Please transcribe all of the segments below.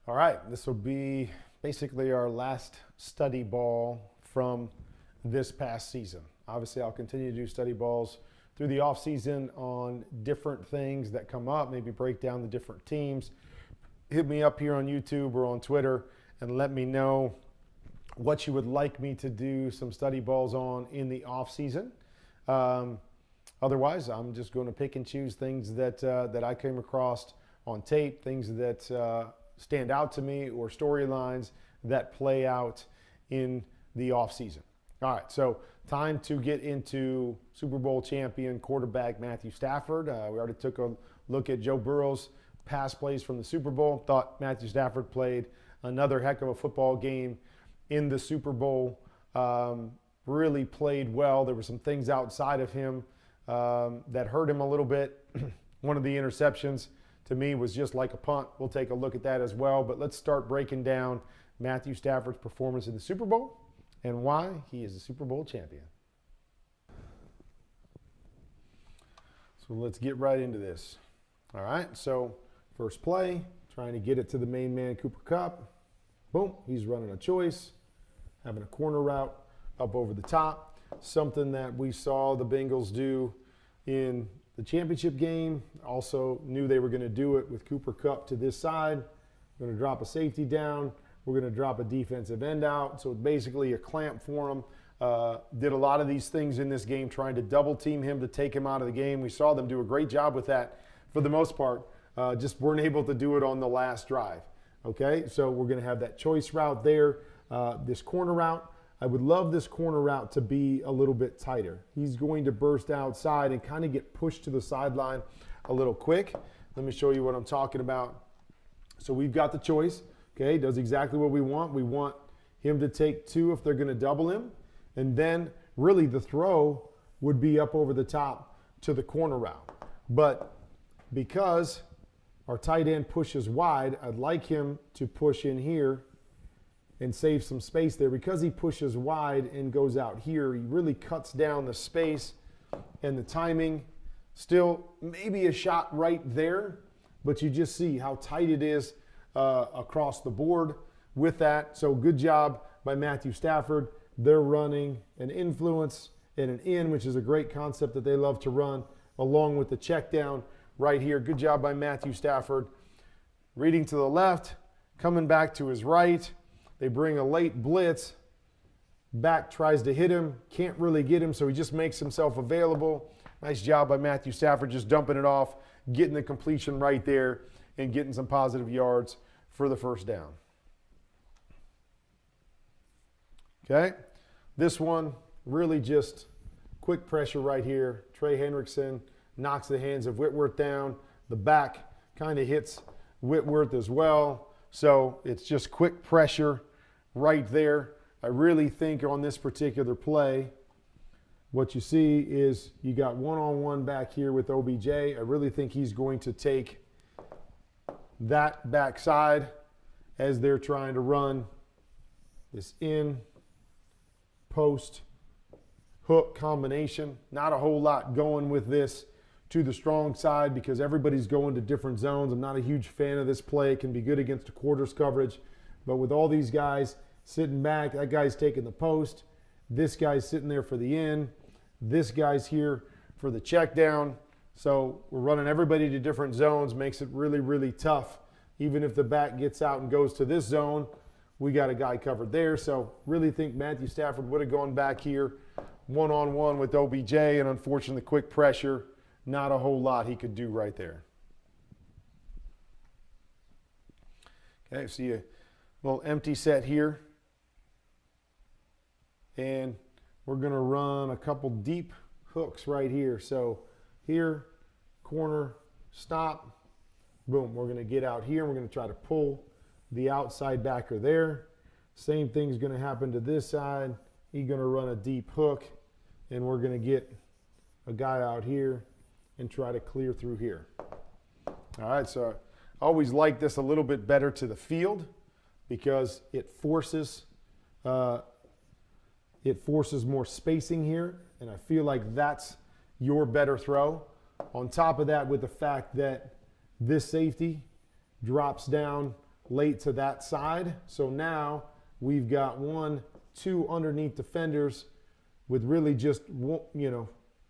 All right, this will be basically our last study ball from this past season. Obviously, I'll continue to do study balls through the off season on different things that come up, maybe break down the different teams. Hit me up here on YouTube or on Twitter and let me know what you would like me to do some study balls on in the off season. Otherwise, I'm just going to pick and choose things that I came across on tape, things that stand out to me, or storylines that play out in the offseason. All right, so time to get into Super Bowl champion quarterback Matthew Stafford. We already took a look at Joe Burrow's pass plays from the Super Bowl. Thought Matthew Stafford played another heck of a football game in the Super Bowl. Really played well. There were some things outside of him that hurt him a little bit. One of the interceptions to me was just like a punt. We'll take a look at that as well. But let's start breaking down Matthew Stafford's performance in the Super Bowl and why he is a Super Bowl champion. So let's get right into this. All right, so first play, trying to get it to the main man, Cooper Kupp. Boom, he's running a choice, having a corner route up over the top. Something that we saw the Bengals do in the championship game. Also knew they were going to do it with Cooper Kupp to this side. We're going to drop a safety down. We're going to drop a defensive end out. So basically a clamp for him. Did a lot of these things in this game, trying to double team him to take him out of the game. We saw them do a great job with that for the most part. Just weren't able to do it on the last drive. Okay, so we're going to have that choice route there. This corner route, I would love this corner route to be a little bit tighter. He's going to burst outside and kind of get pushed to the sideline a little quick. Let me show you what I'm talking about. So we've got the choice, okay, does exactly what we want. We want him to take two if they're going to double him. And then really the throw would be up over the top to the corner route. But because our tight end pushes wide, I'd like him to push in here and save some space there. Because he pushes wide and goes out here, he really cuts down the space and the timing. Still maybe a shot right there, but you just see how tight it is across the board with that. So good job by Matthew Stafford. They're running an influence and an in, which is a great concept that they love to run, along with the check down right here. Good job by Matthew Stafford. Reading to the left, coming back to his right. They bring a late blitz. Back tries to hit him. Can't really get him, so he just makes himself available. Nice job by Matthew Stafford, just dumping it off, getting the completion right there, and getting some positive yards for the first down. Okay, this one really just quick pressure right here. Trey Hendrickson knocks the hands of Whitworth down. The back kind of hits Whitworth as well. So it's just quick pressure right there. I really think on this particular play, what you see is you got one-on-one back here with OBJ. I really think he's going to take that backside as they're trying to run this in post hook combination. Not a whole lot going with this to the strong side because everybody's going to different zones. I'm not a huge fan of this play. It can be good against a quarters coverage, but with all these guys sitting back, that guy's taking the post. This guy's sitting there for the in. This guy's here for the check down. So we're running everybody to different zones, makes it really, really tough. Even if the back gets out and goes to this zone, we got a guy covered there. So really think Matthew Stafford would have gone back here one-on-one with OBJ, and unfortunately quick pressure, not a whole lot he could do right there. Okay, see a little empty set here. And we're going to run a couple deep hooks right here. So here, corner, stop, boom. We're going to get out here. We're going to try to pull the outside backer there. Same thing's going to happen to this side. He's going to run a deep hook, and we're going to get a guy out here and try to clear through here. All right, so I always like this a little bit better to the field because it forces more spacing here, and I feel like that's your better throw. On top of that, with the fact that this safety drops down late to that side. So now we've got 1, 2 underneath defenders with really just,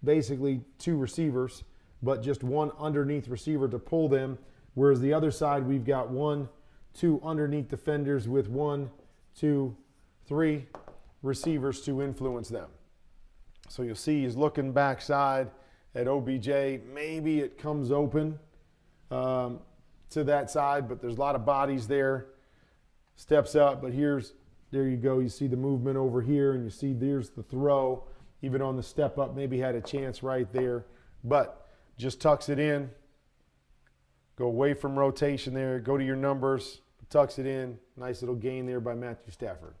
basically 2 receivers, but just 1 underneath receiver to pull them. Whereas the other side, we've got 1, 2 underneath defenders with 1, 2, 3 receivers to influence them. So you'll see he's looking backside at OBJ. Maybe it comes open to that side, but there's a lot of bodies there. Steps up, but there you go. You see the movement over here, and you see there's the throw. Even on the step up, maybe had a chance right there, but just tucks it in. Go away from rotation there. Go to your numbers. Tucks it in. Nice little gain there by Matthew Stafford.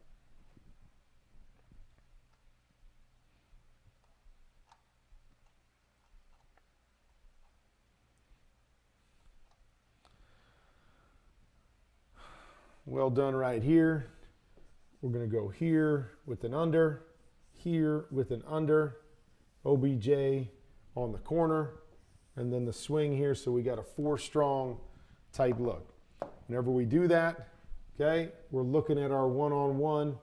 Well done right here. We're going to go here with an under, here with an under, OBJ on the corner, and then the swing here. So we got a 4-strong type look. Whenever we do that, okay, we're looking at our one-on-one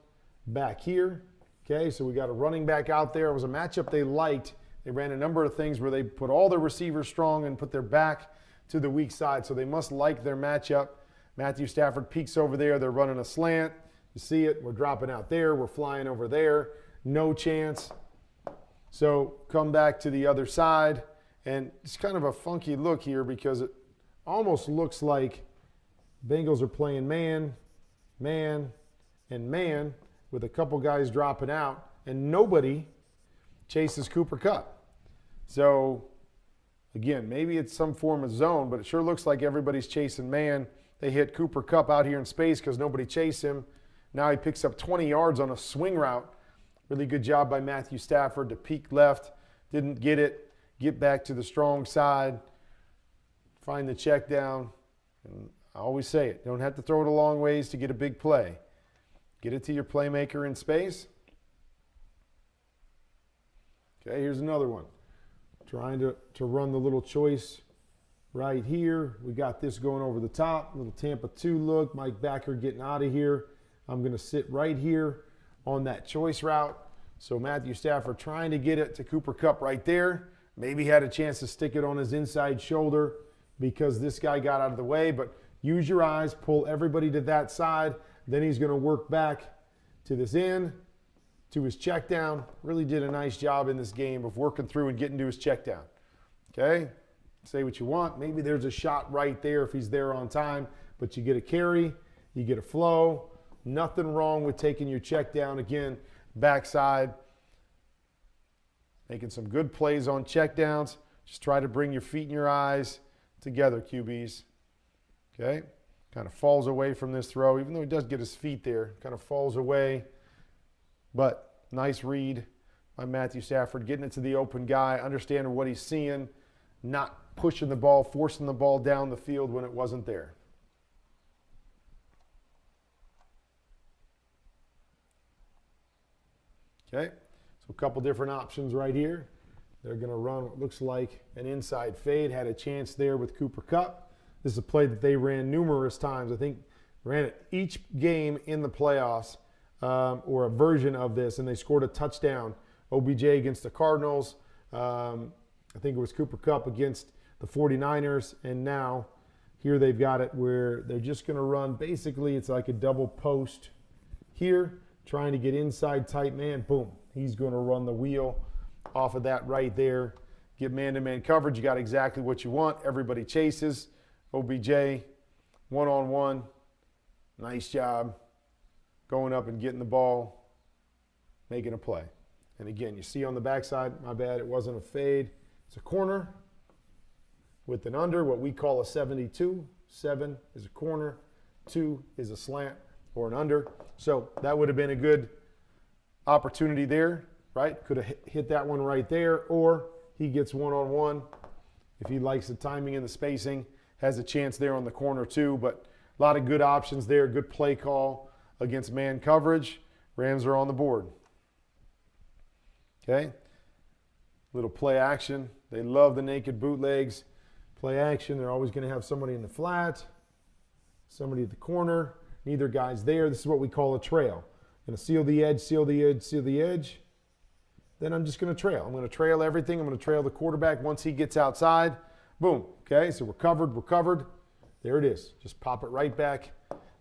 back here. Okay, so we got a running back out there. It was a matchup they liked. They ran a number of things where they put all their receivers strong and put their back to the weak side. So they must like their matchup. Matthew Stafford peeks over there. They're running a slant. You see it. We're dropping out there. We're flying over there. No chance. So come back to the other side. And it's kind of a funky look here because it almost looks like Bengals are playing man, man, and man with a couple guys dropping out. And nobody chases Cooper Kupp. So, again, maybe it's some form of zone, but it sure looks like everybody's chasing man. They hit Cooper Kupp out here in space because nobody chased him. Now he picks up 20 yards on a swing route. Really good job by Matthew Stafford to peek left. Didn't get it. Get back to the strong side. Find the check down. And I always say it. Don't have to throw it a long ways to get a big play. Get it to your playmaker in space. Okay, here's another one. Trying to run the little choice right here. We got this going over the top. Little Tampa 2 look. Mike Backer getting out of here. I'm going to sit right here on that choice route. So Matthew Stafford trying to get it to Cooper Kupp right there. Maybe had a chance to stick it on his inside shoulder because this guy got out of the way. But use your eyes. Pull everybody to that side. Then he's going to work back to this end, to his check down. Really did a nice job in this game of working through and getting to his check down. Okay? Say what you want. Maybe there's a shot right there if he's there on time. But you get a carry. You get a flow. Nothing wrong with taking your check down. Again, backside. Making some good plays on check downs. Just try to bring your feet and your eyes together, QBs. Okay? Kind of falls away from this throw. Even though he does get his feet there, kind of falls away. But nice read by Matthew Stafford. Getting it to the open guy. Understanding what he's seeing. Not pushing the ball, forcing the ball down the field when it wasn't there. Okay, so a couple different options right here. They're going to run what looks like an inside fade. Had a chance there with Cooper Kupp. This is a play that they ran numerous times. I think ran it each game in the playoffs or a version of this, and they scored a touchdown. OBJ against the Cardinals. I think it was Cooper Kupp against the 49ers, and now here they've got it where they're just going to run. Basically, it's like a double post here. Trying to get inside tight man, boom. He's going to run the wheel off of that right there. Get man-to-man coverage. You got exactly what you want. Everybody chases. OBJ, one-on-one. Nice job. Going up and getting the ball, making a play. And again, you see on the backside, my bad, it wasn't a fade. It's a corner with an under, what we call a 72. 7 is a corner. 2 is a slant or an under. So that would have been a good opportunity there, right? Could have hit that one right there, or he gets one-on-one. If he likes the timing and the spacing, has a chance there on the corner too. But a lot of good options there. Good play call against man coverage. Rams are on the board. Okay? Little play action. They love the naked bootlegs. Play action. They're always going to have somebody in the flat. somebody at the corner. Neither guy's there. This is what we call a trail. I'm going to seal the edge, seal the edge, seal the edge. Then I'm just going to trail. I'm going to trail everything. I'm going to trail the quarterback once he gets outside. Boom. Okay, so we're covered, we're covered. There it is. Just pop it right back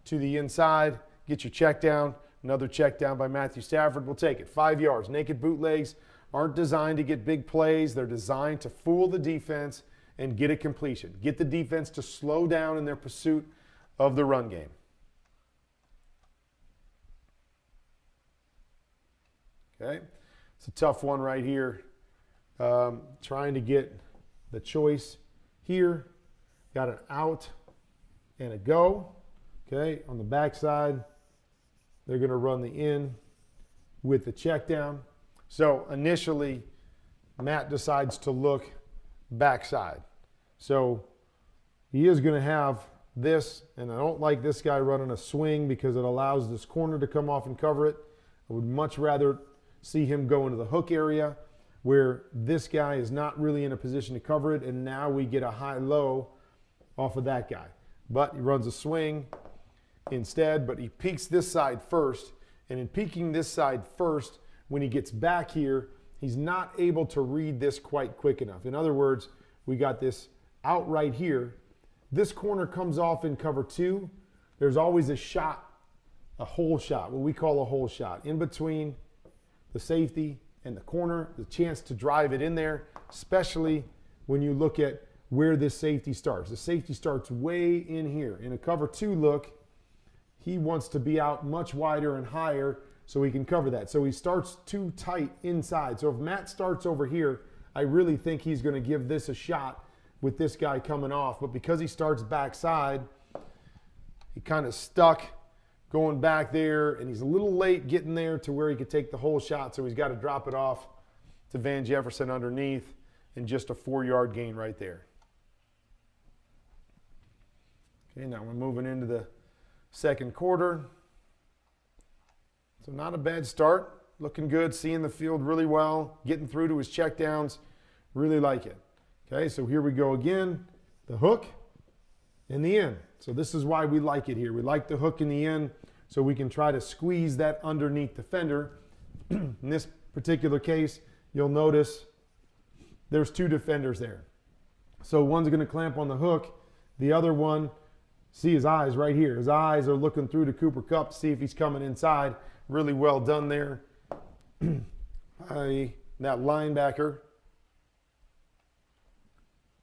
to the inside. Get your check down. Another check down by Matthew Stafford. We'll take it. 5 yards. Naked bootlegs aren't designed to get big plays. They're designed to fool the defense and get a completion. Get the defense to slow down in their pursuit of the run game. Okay, it's a tough one right here. Trying to get the choice here. Got an out and a go. Okay, on the backside, they're going to run the in with the check down. So initially, Matt decides to look backside. So he is going to have this, and I don't like this guy running a swing because it allows this corner to come off and cover it. I would much rather see him go into the hook area where this guy is not really in a position to cover it, and now we get a high-low off of that guy. But he runs a swing instead, but he peeks this side first, and in peeking this side first, when he gets back here, he's not able to read this quite quick enough. In other words, we got this out right here. This corner comes off in cover 2. There's always a shot, a hole shot, what we call a hole shot, in between the safety and the corner, the chance to drive it in there, especially when you look at where this safety starts. The safety starts way in here. In a cover 2 look, he wants to be out much wider and higher so he can cover that. So he starts too tight inside. So if Matt starts over here, I really think he's going to give this a shot with this guy coming off. But because he starts backside, he kind of stuck going back there, and he's a little late getting there to where he could take the whole shot, so he's got to drop it off to Van Jefferson underneath, and just a 4-yard gain right there. Okay, now we're moving into the second quarter. So not a bad start. Looking good, seeing the field really well, getting through to his checkdowns. Really like it. Okay, so here we go again. The hook and the in. So this is why we like it here. We like the hook in the in so we can try to squeeze that underneath defender. In this particular case, you'll notice there's 2 defenders there. So one's going to clamp on the hook. The other one, see his eyes right here. His eyes are looking through to Cooper Kupp to see if he's coming inside. Really well done there by that linebacker.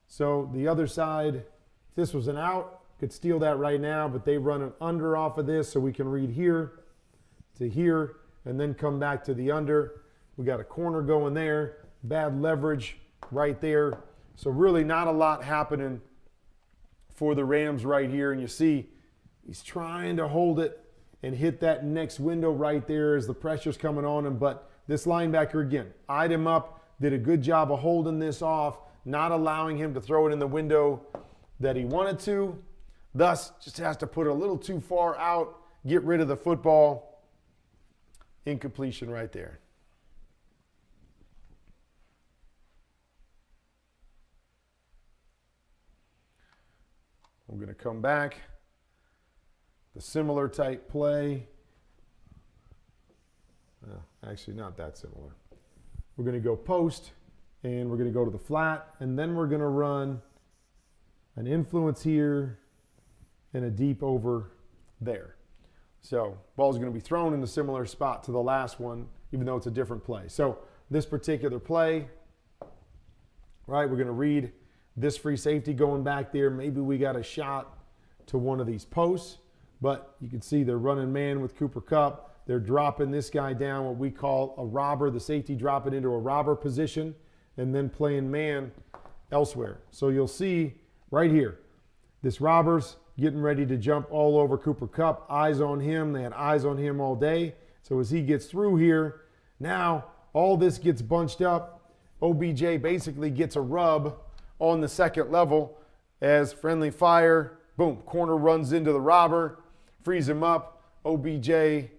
So the other side, if this was an out, could steal that right now, but they run an under off of this so we can read here to here and then come back to the under. We got a corner going there, bad leverage right there. So really not a lot happening for the Rams right here. And you see he's trying to hold it and hit that next window right there as the pressure's coming on him. But this linebacker, again, eyed him up, did a good job of holding this off, not allowing him to throw it in the window that he wanted to. Thus, just has to put it a little too far out, get rid of the football. Incompletion right there. We're going to come back. The similar type play. Actually, not that similar. We're going to go post, and we're going to go to the flat, and then we're going to run an influence here and a deep over there. So ball's going to be thrown in a similar spot to the last one, even though it's a different play. So this particular play, right, we're going to read this free safety going back there. Maybe we got a shot to one of these posts, but you can see they're running man with Cooper Kupp. They're dropping this guy down, what we call a robber, the safety dropping into a robber position and then playing man elsewhere. So you'll see right here, this robber's getting ready to jump all over Cooper Kupp. Eyes on him. They had eyes on him all day. So as he gets through here, now all this gets bunched up. OBJ basically gets a rub on the second level as friendly fire. Boom, corner runs into the robber, frees him up. OBJ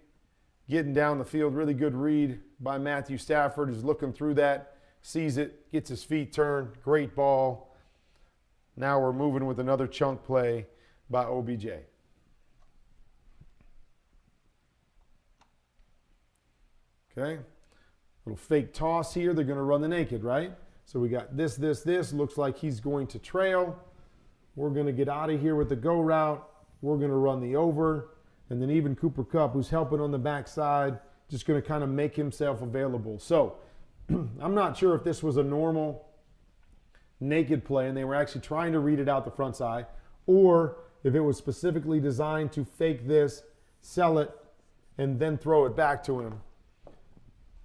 getting down the field. Really good read by Matthew Stafford, who's looking through that, sees it, gets his feet turned. Great ball. Now we're moving with another chunk play by OBJ. Okay. Little fake toss here. They're going to run the naked, right? So we got this. Looks like he's going to trail. We're going to get out of here with the go route. We're going to run the over. And then even Cooper Kupp, who's helping on the backside, just going to kind of make himself available. So I'm not sure if this was a normal naked play and they were actually trying to read it out the front side, or if it was specifically designed to fake this, sell it, and then throw it back to him.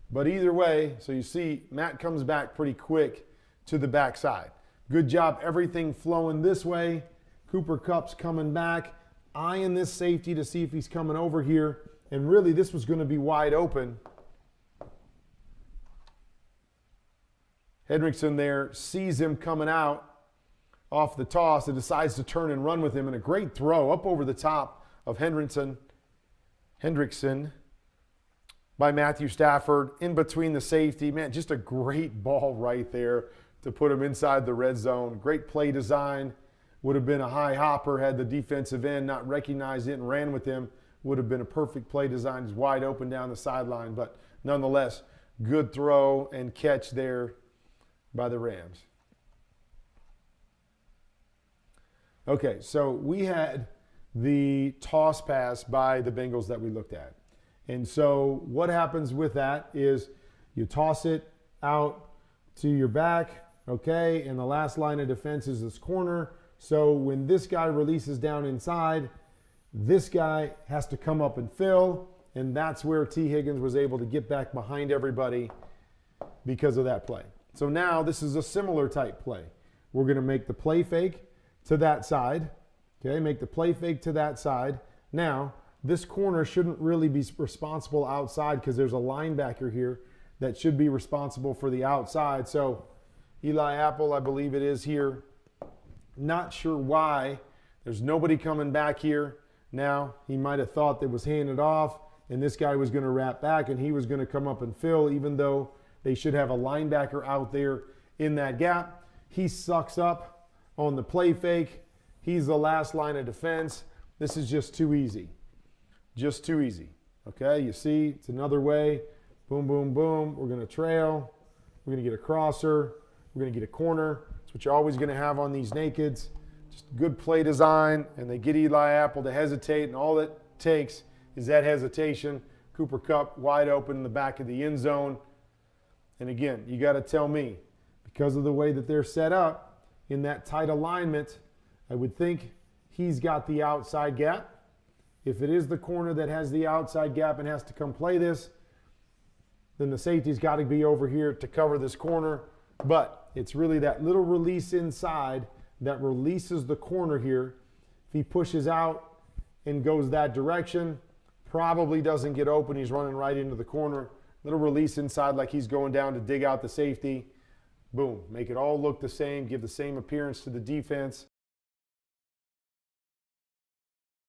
But either way, so you see Matt comes back pretty quick to the backside. Good job, everything flowing this way. Cooper Kupp's coming back, eyeing this safety to see if he's coming over here. And really, this was going to be wide open. Hendrickson there sees him coming out off the toss and decides to turn and run with him. And a great throw up over the top of Hendrickson by Matthew Stafford in between the safety. Man, just a great ball right there to put him inside the red zone. Great play design. Would have been a high hopper had the defensive end not recognized it and ran with him. Would have been a perfect play design. He's wide open down the sideline. But nonetheless, good throw and catch there by the Rams. Okay, so we had the toss pass by the Bengals that we looked at. And so what happens with that is you toss it out to your back, okay, and the last line of defense is this corner. So when this guy releases down inside, this guy has to come up and fill, and that's where T. Higgins was able to get back behind everybody because of that play. So now this is a similar type play. We're going to make the play fake to that side, okay, make the play fake to that side. Now, this corner shouldn't really be responsible outside because there's a linebacker here that should be responsible for the outside. So Eli Apple, I believe it is here. Not sure why. There's nobody coming back here. Now, he might have thought that was handed off and this guy was going to wrap back and he was going to come up and fill, even though they should have a linebacker out there in that gap. He sucks up on the play fake. He's the last line of defense. This is just too easy. Just too easy. Okay, you see, it's another way. Boom, boom, boom. We're going to trail. We're going to get a crosser. We're going to get a corner. That's what you're always going to have on these nakeds. Just good play design, and they get Eli Apple to hesitate, and all it takes is that hesitation. Cooper Kupp wide open in the back of the end zone. And again, you got to tell me, because of the way that they're set up in that tight alignment, I would think he's got the outside gap. If it is the corner that has the outside gap and has to come play this, then the safety's got to be over here to cover this corner. But it's really that little release inside that releases the corner here. If he pushes out and goes that direction, probably doesn't get open. He's running right into the corner. Little release inside like he's going down to dig out the safety. Boom. Make it all look the same, give the same appearance to the defense.